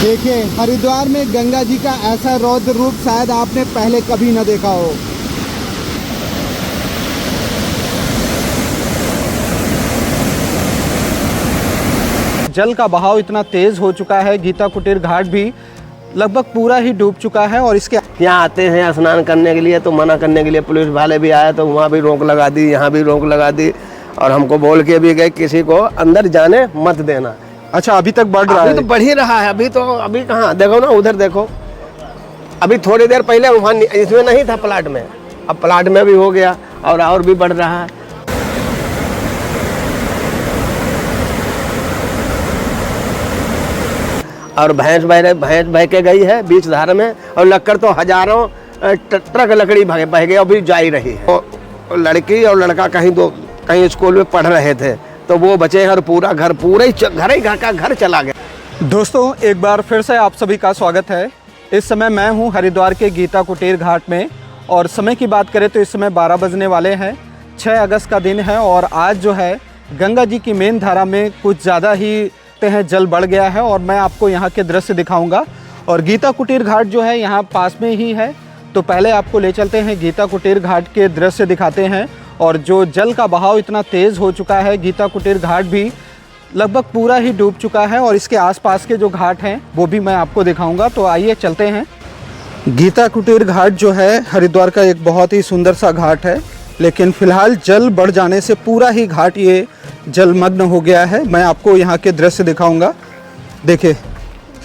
देखिए, हरिद्वार में गंगा जी का ऐसा रौद्र रूप शायद आपने पहले कभी न देखा हो। जल का बहाव इतना तेज हो चुका है, गीता कुटीर घाट भी लगभग पूरा ही डूब चुका है। और इसके यहाँ आते हैं स्नान करने के लिए, तो मना करने के लिए पुलिस वाले भी आए, तो वहाँ भी रोक लगा दी, यहाँ भी रोक लगा दी, और हमको बोल के भी गए किसी को अंदर जाने मत देना। अच्छा, अभी तक बढ़ रहा है? तो बढ़ ही रहा है। अभी कहाँ, देखो ना, उधर देखो, अभी थोड़ी देर पहले वहाँ इसमें नहीं था प्लाट में, अब प्लाट में भी हो गया और भी बढ़ रहा है। और भैंस बह के गई है बीच धार में, और लक्कड़ तो हजारों ट्रक लकड़ी बह गई, अभी जा ही रही है। तो लड़की और लड़का कहीं स्कूल में पढ़ रहे थे, तो वो बचे हैं, और पूरा घर का घर चला गया। दोस्तों, एक बार फिर से आप सभी का स्वागत है। इस समय मैं हूं हरिद्वार के गीता कुटीर घाट में, और समय की बात करें तो इस समय 12 बजने वाले हैं। 6 अगस्त का दिन है, और आज जो है गंगा जी की मेन धारा में कुछ ज़्यादा ही जल बढ़ गया है, और मैं आपको यहाँ के दृश्य दिखाऊंगा। और गीता कुटीर घाट जो है यहाँ पास में ही है, तो पहले आपको ले चलते हैं गीता कुटीर घाट के दृश्य दिखाते हैं। और जो जल का बहाव इतना तेज़ हो चुका है, गीता कुटीर घाट भी लगभग पूरा ही डूब चुका है, और इसके आसपास के जो घाट हैं वो भी मैं आपको दिखाऊंगा। तो आइए चलते हैं। गीता कुटीर घाट जो है हरिद्वार का एक बहुत ही सुंदर सा घाट है, लेकिन फ़िलहाल जल बढ़ जाने से पूरा ही घाट ये जलमग्न हो गया है। मैं आपको यहाँ के दृश्य दिखाऊंगा। देखिए,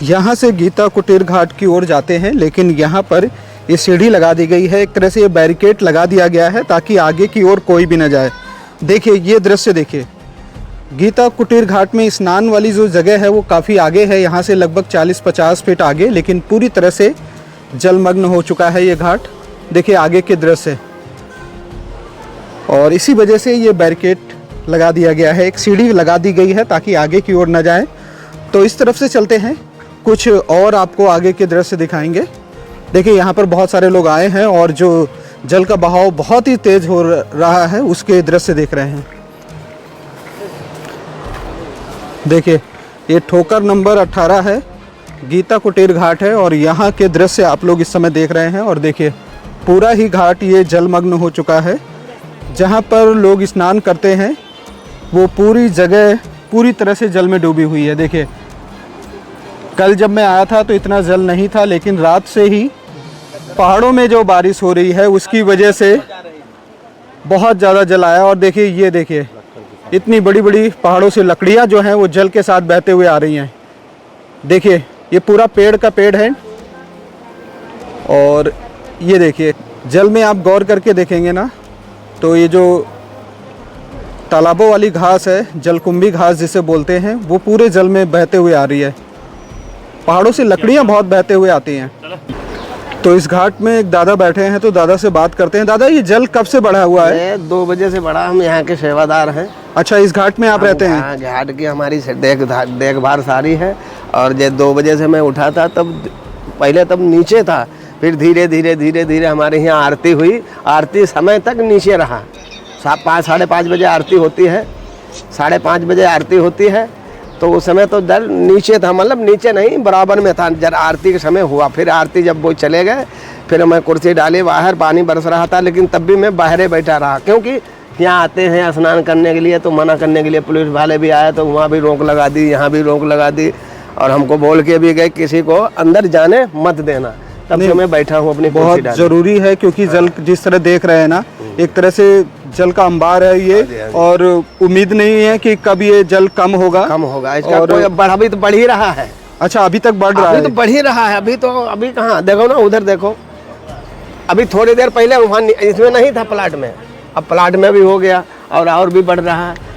यहाँ से गीता कुटीर घाट की ओर जाते हैं, लेकिन यहाँ पर ये सीढ़ी लगा दी गई है, एक तरह से ये बैरिकेड लगा दिया गया है ताकि आगे की ओर कोई भी न जाए। देखिए, ये दृश्य देखिए, गीता कुटीर घाट में स्नान वाली जो जगह है वो काफ़ी आगे है, यहाँ से लगभग 40-50 फीट आगे, लेकिन पूरी तरह से जलमग्न हो चुका है ये घाट। देखिए आगे के दृश्य, और इसी वजह से ये बैरिकेड लगा दिया गया है, एक सीढ़ी लगा दी गई है ताकि आगे की ओर न जाए। तो इस तरफ से चलते हैं, कुछ और आपको आगे के दृश्य दिखाएंगे। देखिए, यहाँ पर बहुत सारे लोग आए हैं, और जो जल का बहाव बहुत ही तेज़ हो रहा है उसके दृश्य देख रहे हैं। देखिए, ये ठोकर नंबर 18 है, गीता कुटीर घाट है, और यहाँ के दृश्य आप लोग इस समय देख रहे हैं। और देखिए, पूरा ही घाट ये जलमग्न हो चुका है। जहाँ पर लोग स्नान करते हैं वो पूरी जगह पूरी तरह से जल में डूबी हुई है। देखिए, कल जब मैं आया था तो इतना जल नहीं था, लेकिन रात से ही पहाड़ों में जो बारिश हो रही है उसकी वजह से बहुत ज़्यादा जल आया। और देखिए, ये देखिए, इतनी बड़ी बड़ी पहाड़ों से लकड़ियाँ जो हैं वो जल के साथ बहते हुए आ रही हैं। देखिए, ये पूरा पेड़ का पेड़ है, और ये देखिए, जल में आप गौर करके देखेंगे ना, तो ये जो तालाबों वाली घास है, जलकुंभी घास जिसे बोलते हैं, वो पूरे जल में बहते हुए आ रही है। पहाड़ों से लकड़ियाँ बहुत बहते हुए आती हैं। तो इस घाट में एक दादा बैठे हैं, तो दादा से बात करते हैं। दादा, ये जल कब से बढ़ा हुआ है? 2 बजे से बढ़ा। हम यहाँ के सेवादार हैं। अच्छा, इस घाट में आप रहते हैं? घाट की हमारी देखभाल सारी है। और जब 2 बजे से मैं उठा था, तब नीचे था, फिर धीरे धीरे हमारे यहाँ आरती हुई। आरती समय तक नीचे रहा। 5-5:30 बजे आरती होती है, 5:30 बजे आरती होती है, तो उस समय तो जल नीचे था, मतलब नीचे नहीं, बराबर में था। जब आरती के समय हुआ, फिर आरती जब वो चले गए, फिर मैं कुर्सी डाली, बाहर पानी बरस रहा था, लेकिन तब भी मैं बाहर बैठा रहा, क्योंकि यहाँ आते हैं स्नान करने के लिए, तो मना करने के लिए पुलिस वाले भी आए, तो वहाँ भी रोक लगा दी, यहाँ भी रोक लगा दी, और हमको बोल के भी गए किसी को अंदर जाने मत देना। तब से मैं बैठा हूँ अपनी कुर्सी डाली। बहुत ज़रूरी है, क्योंकि जल जिस तरह देख रहे हैं ना, एक तरह से जल का अंबार है ये, और उम्मीद नहीं है कि कब ये जल कम होगा। इसका और अभी तो बढ़ ही रहा है। अच्छा, अभी तक बढ़ रहा है? अभी तो बढ़ ही रहा है। अभी कहाँ, देखो ना, उधर देखो, अभी थोड़ी देर पहले वहाँ इसमें नहीं था प्लाट में, अब प्लाट में भी हो गया और भी बढ़ रहा है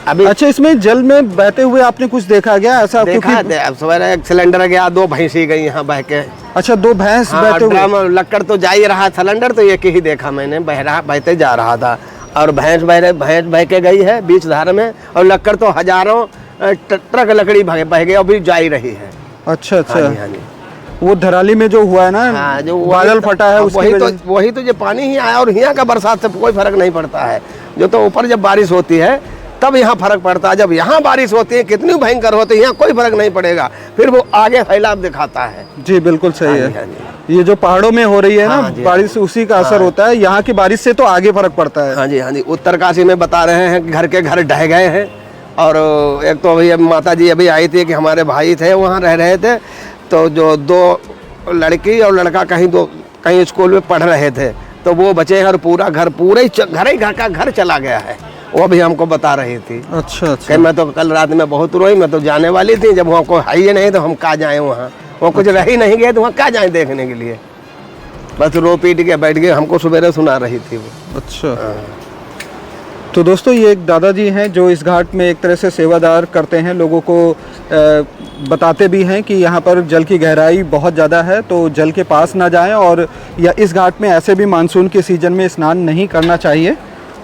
अभी। अच्छा, इसमें जल में बहते हुए आपने कुछ देखा क्या ऐसा? देखा है, अब सवेरे एक सिलेंडर गया, 2 भैंसी गई यहाँ बह के। अच्छा, 2 भैंस बहते हुए? लक्कड़ तो जा ही रहा, सिलेंडर तो एक ही देखा मैंने, बहते जा रहा था। और भैंस बह के गई है बीच धार में, और लक्कड़ तो हजारों ट्रक लकड़ी बह गई, अभी जा ही रही है। अच्छा अच्छा। हाँ जी। वो धराली में जो हुआ है ना, जो बादल फटा है, वही तो जो पानी ही आया, और यहाँ का बरसात से कोई फर्क नहीं पड़ता है। जो तो ऊपर जब बारिश होती है तब यहाँ फर्क पड़ता है। जब यहाँ बारिश होती है कितनी भयंकर होती है, यहाँ कोई फर्क नहीं पड़ेगा, फिर वो आगे फैलाव दिखाता है। जी बिल्कुल सही हाँ जी, हाँ है। ये जो पहाड़ों में हो रही है ना हाँ जी, बारिश, उसी का असर होता है। यहाँ की बारिश से तो आगे फर्क पड़ता है। हाँ जी, हाँ जी। उत्तरकाशी में बता रहे हैं कि घर के घर ढह गए हैं। और एक तो अभी माता जी अभी आई थी कि हमारे भाई थे वहाँ रह रहे थे, तो जो 2 लड़की और लड़का कहीं स्कूल में पढ़ रहे थे, तो वो बचे हैं और पूरा घर घर का घर चला गया है। वो भी हमको बता रही थी। अच्छा कि मैं तो कल रात में बहुत रोई, मैं तो जाने वाली थी, जब वहाँ कोई है ही नहीं तो हम कहाँ जाएँ वहाँ, वो कुछ रह ही नहीं गए तो वहाँ कहाँ जाएँ देखने के लिए। बस रो पीट के बैठ गए, हमको सवेरे सुना रही थी वो। अच्छा। तो दोस्तों ये एक दादाजी हैं जो इस घाट में एक तरह से सेवादार करते हैं, लोगों को बताते भी हैं कि यहाँ पर जल की गहराई बहुत ज़्यादा है, तो जल के पास ना जाएं, और या इस घाट में ऐसे भी मानसून के सीज़न में स्नान नहीं करना चाहिए।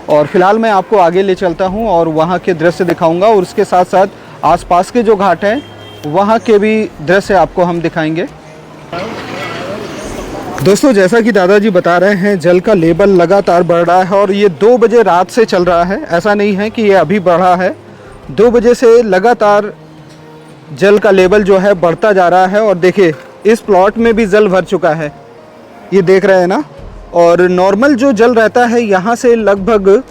और फिलहाल मैं आपको आगे ले चलता हूँ और वहाँ के दृश्य दिखाऊंगा, और उसके साथ साथ आसपास के जो घाट हैं वहाँ के भी दृश्य आपको हम दिखाएंगे। दोस्तों जैसा कि दादाजी बता रहे हैं, जल का लेवल लगातार बढ़ रहा है और ये 2 बजे रात से चल रहा है, ऐसा नहीं है कि ये अभी बढ़ा है। 2 बजे से लगातार जल का लेवल जो है बढ़ता जा रहा है। और देखिए इस प्लॉट में भी जल भर चुका है, ये देख रहे हैं ना। और नॉर्मल जो जल रहता है यहाँ से लगभग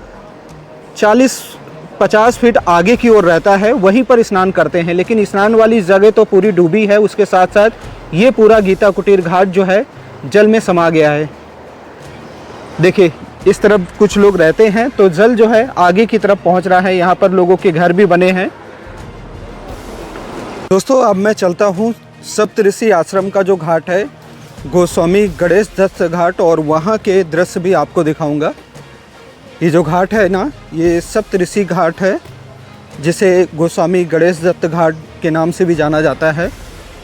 40-50 फीट आगे की ओर रहता है, वहीं पर स्नान करते हैं। लेकिन स्नान वाली जगह तो पूरी डूबी है, उसके साथ साथ ये पूरा गीता कुटीर घाट जो है जल में समा गया है। देखिए इस तरफ कुछ लोग रहते हैं, तो जल जो है आगे की तरफ पहुंच रहा है। यहाँ पर लोगों के घर भी बने हैं। दोस्तों अब मैं चलता हूँ सप्तऋषि आश्रम का जो घाट है, गोस्वामी गणेश दत्त घाट, और वहाँ के दृश्य भी आपको दिखाऊंगा। ये जो घाट है ना, ये सप्तऋषि घाट है, जिसे गोस्वामी गणेश दत्त घाट के नाम से भी जाना जाता है।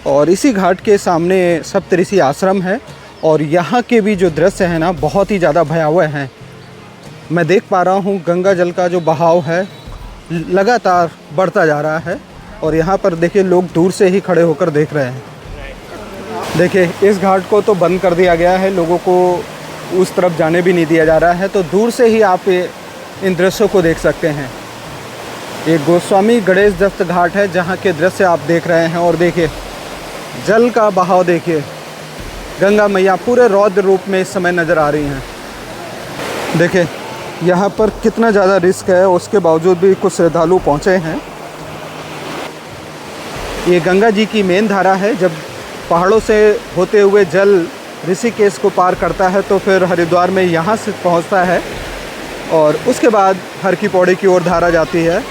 और इसी घाट के सामने सप्तऋषि आश्रम है, और यहाँ के भी जो दृश्य है ना बहुत ही ज़्यादा भयावह हैं। मैं देख पा रहा हूँ गंगा जल का जो बहाव है लगातार बढ़ता जा रहा है, और यहाँ पर देखिए लोग दूर से ही खड़े होकर देख रहे हैं। देखिए इस घाट को तो बंद कर दिया गया है, लोगों को उस तरफ जाने भी नहीं दिया जा रहा है, तो दूर से ही आप इन दृश्यों को देख सकते हैं। ये गोस्वामी गणेश दत्त घाट है जहाँ के दृश्य आप देख रहे हैं। और देखिए जल का बहाव देखिए, गंगा मैया पूरे रौद्र रूप में इस समय नज़र आ रही हैं। देखिए यहाँ पर कितना ज़्यादा रिस्क है, उसके बावजूद भी कुछ श्रद्धालु पहुँचे हैं। ये गंगा जी की मेन धारा है। जब पहाड़ों से होते हुए जल ऋषिकेश को पार करता है तो फिर हरिद्वार में यहाँ से पहुँचता है, और उसके बाद हर की पौड़ी की ओर धारा जाती है।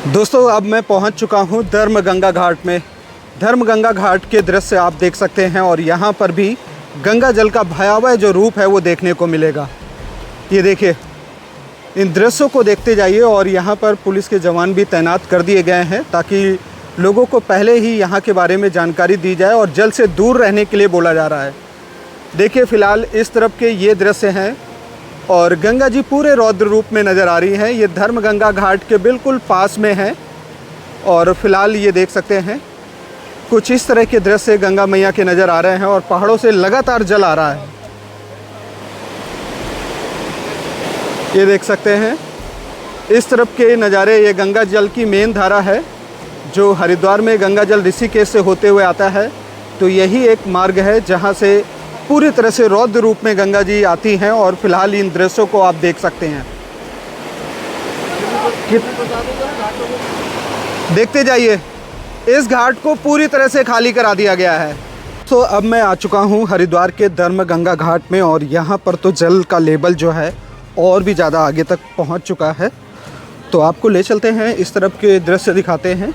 दोस्तों अब मैं पहुंच चुका हूं धर्मगंगा घाट में। धर्मगंगा घाट के दृश्य आप देख सकते हैं, और यहां पर भी गंगा जल का भयावह जो रूप है वो देखने को मिलेगा। ये देखिए इन दृश्यों को देखते जाइए। और यहां पर पुलिस के जवान भी तैनात कर दिए गए हैं ताकि लोगों को पहले ही यहां के बारे में जानकारी दी जाए, और जल से दूर रहने के लिए बोला जा रहा है। देखिए फ़िलहाल इस तरफ के ये दृश्य हैं, और गंगा जी पूरे रौद्र रूप में नज़र आ रही हैं। ये धर्मगंगा घाट के बिल्कुल पास में है, और फिलहाल ये देख सकते हैं कुछ इस तरह के दृश्य गंगा मैया के नज़र आ रहे हैं, और पहाड़ों से लगातार जल आ रहा है। ये देख सकते हैं इस तरफ के नज़ारे। ये गंगा जल की मेन धारा है जो हरिद्वार में गंगा जल ऋषिकेश से होते हुए आता है। तो यही एक मार्ग है जहाँ से पूरी तरह से रौद्र रूप में गंगा जी आती हैं, और फिलहाल इन दृश्यों को आप देख सकते हैं। देखते जाइए, इस घाट को पूरी तरह से खाली करा दिया गया है। तो अब मैं आ चुका हूँ हरिद्वार के धर्मगंगा घाट में, और यहाँ पर तो जल का लेवल जो है और भी ज़्यादा आगे तक पहुँच चुका है। तो आपको ले चलते हैं, इस तरफ के दृश्य दिखाते हैं।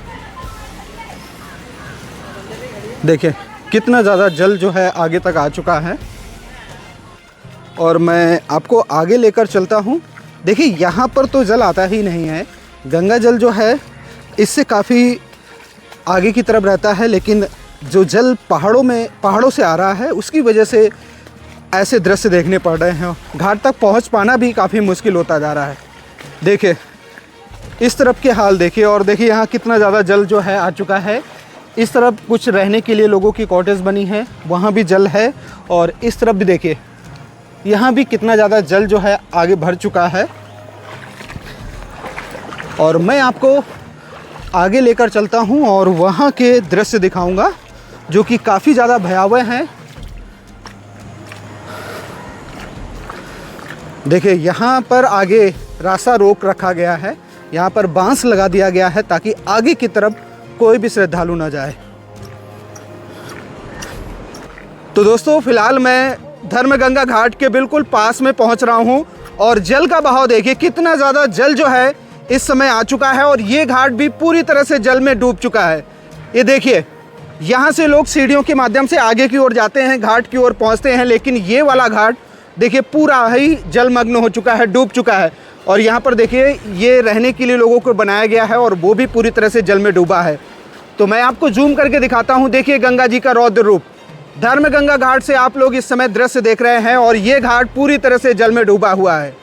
देखिए कितना ज़्यादा जल जो है आगे तक आ चुका है, और मैं आपको आगे लेकर चलता हूँ। देखिए यहाँ पर तो जल आता ही नहीं है, गंगा जल जो है इससे काफ़ी आगे की तरफ रहता है, लेकिन जो जल पहाड़ों से आ रहा है उसकी वजह से ऐसे दृश्य देखने पड़ रहे हैं। घाट तक पहुँच पाना भी काफ़ी मुश्किल होता जा रहा है। देखिए इस तरफ के हाल देखिए, और देखिए यहाँ कितना ज़्यादा जल जो है आ चुका है। इस तरफ कुछ रहने के लिए लोगों की कॉटेज बनी है, वहाँ भी जल है। और इस तरफ भी देखिए, यहाँ भी कितना ज़्यादा जल जो है आगे भर चुका है। और मैं आपको आगे लेकर चलता हूँ और वहाँ के दृश्य दिखाऊंगा जो कि काफ़ी ज़्यादा भयावह हैं। देखिए, यहाँ पर आगे रास्ता रोक रखा गया है, यहाँ पर बांस लगा दिया गया है ताकि आगे की तरफ कोई भी श्रद्धालु ना जाए। तो दोस्तों, फिलहाल मैं धर्मगंगा घाट के बिल्कुल पास में पहुंच रहा हूं और जल का बहाव देखिए, कितना ज़्यादा जल जो है इस समय आ चुका है और ये घाट भी पूरी तरह से जल में डूब चुका है। ये देखिए, यहाँ से लोग सीढ़ियों के माध्यम से आगे की ओर जाते हैं, घाट की ओर पहुँचते हैं, लेकिन ये वाला घाट देखिए पूरा ही जलमग्न हो चुका है, डूब चुका है। और यहाँ पर देखिए, ये रहने के लिए लोगों को बनाया गया है और वो भी पूरी तरह से जल में डूबा है। तो मैं आपको जूम करके दिखाता हूँ। देखिए गंगा जी का रौद्र रूप। धर्मगंगा घाट से आप लोग इस समय दृश्य देख रहे हैं और ये घाट पूरी तरह से जल में डूबा हुआ है।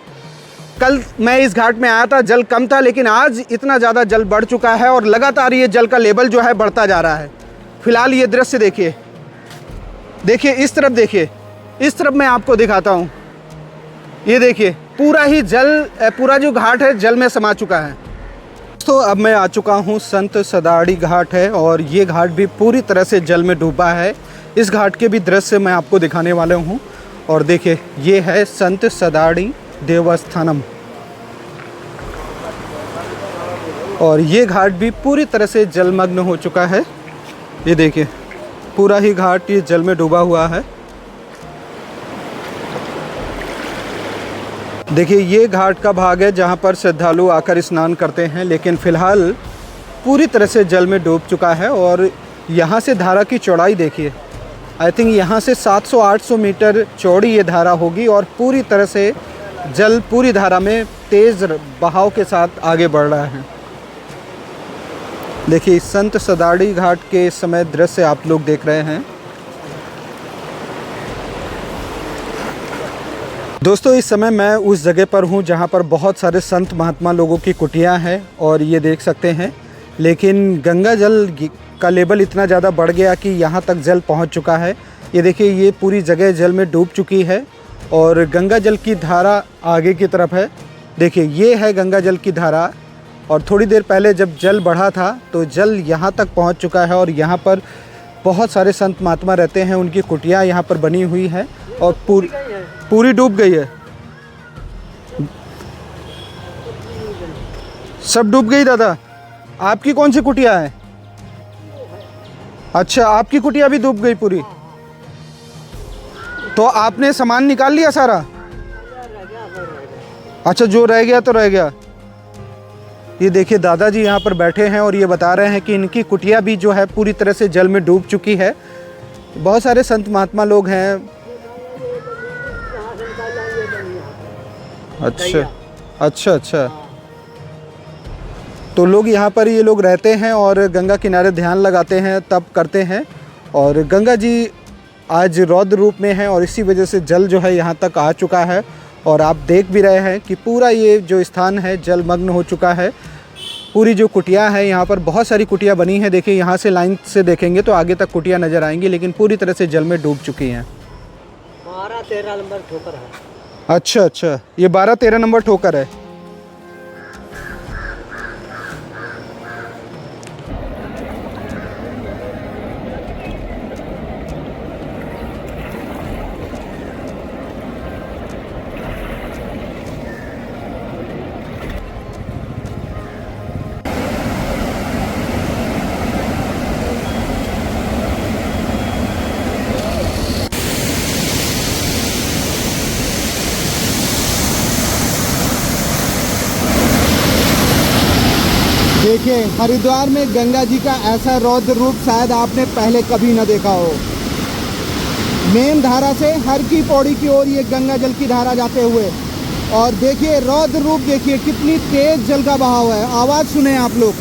कल मैं इस घाट में आया था, जल कम था, लेकिन आज इतना ज़्यादा जल बढ़ चुका है और लगातार ये जल का लेवल जो है बढ़ता जा रहा है। फिलहाल ये दृश्य देखिए, देखिए इस तरफ, देखिए इस तरफ मैं आपको दिखाता हूँ। ये देखिए, पूरा ही जल, पूरा जो घाट है जल में समा चुका है। तो अब मैं आ चुका हूँ, संत सदाड़ी घाट है और ये घाट भी पूरी तरह से जल में डूबा है। इस घाट के भी दृश्य मैं आपको दिखाने वाला हूँ। और देखिए, ये है संत सदाड़ी देवस्थानम और ये घाट भी पूरी तरह से जलमग्न हो चुका है। ये देखिए, पूरा ही घाट ये जल में डूबा हुआ है। देखिए, ये घाट का भाग है जहाँ पर श्रद्धालु आकर स्नान करते हैं, लेकिन फ़िलहाल पूरी तरह से जल में डूब चुका है। और यहाँ से धारा की चौड़ाई देखिए, आई थिंक यहाँ से 700-800 मीटर चौड़ी ये धारा होगी और पूरी तरह से जल पूरी धारा में तेज़ बहाव के साथ आगे बढ़ रहा है। देखिए, संत सदाड़ी घाट के इस समय दृश्य आप लोग देख रहे हैं। दोस्तों, इस समय मैं उस जगह पर हूँ जहाँ पर बहुत सारे संत महात्मा लोगों की कुटियाँ हैं और ये देख सकते हैं, लेकिन गंगा जल का लेवल इतना ज़्यादा बढ़ गया कि यहाँ तक जल पहुँच चुका है। ये देखिए, ये पूरी जगह जल में डूब चुकी है और गंगा जल की धारा आगे की तरफ है। देखिए, ये है गंगा जल की धारा और थोड़ी देर पहले जब जल बढ़ा था तो जल यहाँ तक पहुँच चुका है और यहाँ पर बहुत सारे संत महात्मा रहते हैं, उनकी कुटिया यहाँ पर बनी हुई है और पूरी डूब गई है। सब डूब गई। दादा, आपकी कौन सी कुटिया है? अच्छा, आपकी कुटिया भी डूब गई पूरी। तो आपने सामान निकाल लिया सारा? अच्छा, जो रह गया तो रह गया। ये देखिए, दादाजी यहाँ पर बैठे हैं और ये बता रहे हैं कि इनकी कुटिया भी जो है पूरी तरह से जल में डूब चुकी है। बहुत सारे संत महात्मा लोग हैं। अच्छा अच्छा अच्छा, तो लोग यहाँ पर ये लोग रहते हैं और गंगा किनारे ध्यान लगाते हैं, तप करते हैं। और गंगा जी आज रौद्र रूप में है और इसी वजह से जल जो है यहाँ तक आ चुका है और आप देख भी रहे हैं कि पूरा ये जो स्थान है जलमग्न हो चुका है। पूरी जो कुटिया है, यहाँ पर बहुत सारी कुटिया बनी है। देखिए, यहाँ से लाइन से देखेंगे तो आगे तक कुटिया नज़र आएंगी, लेकिन पूरी तरह से जल में डूब चुकी हैं। 12-13 नंबर ठोकर है। अच्छा अच्छा, ये 12-13 नंबर ठोकर है। देखिए, हरिद्वार में गंगा जी का ऐसा रौद्र रूप शायद आपने पहले कभी न देखा हो। मेन धारा से हर की पौड़ी की ओर ये गंगा जल की धारा जाते हुए, और देखिए रौद्र रूप देखिए, कितनी तेज जल का बहाव है। आवाज़ सुने आप लोग।